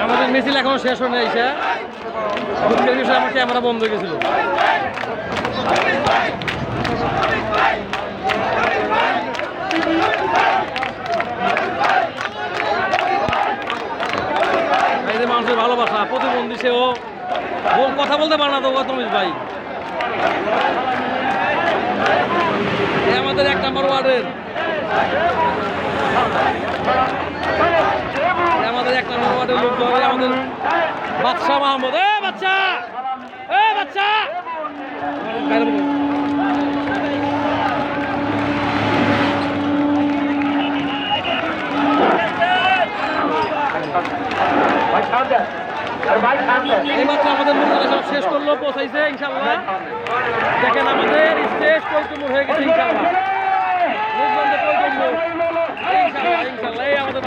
আমাদের মিছিল এখনো শেষ হয়ে এসে দুঃখের বিষয় আমার ক্যামেরা বন্ধ হয়ে গেছিল। এই যে মানুষের ভালোবাসা, প্রতিবন্ধী সেও কথা বলতে পারে না তো তুমি ভাই। আমাদের 1 নম্বর ওয়ার্ডের লোক ধরে আমাদের বাদশা মাহমুদ। বাচ্চা বাচ্চা এইমাত্র আমাদের মুরগিরা সব শেষ করলো, পৌঁছাইছে ইনশাল্লাহ। দেখেন আমাদের স্টেজ পরিপূর্ণ হয়ে গেছে ইনশাল্লাহ। ইনশাল্লাহ এই আমাদের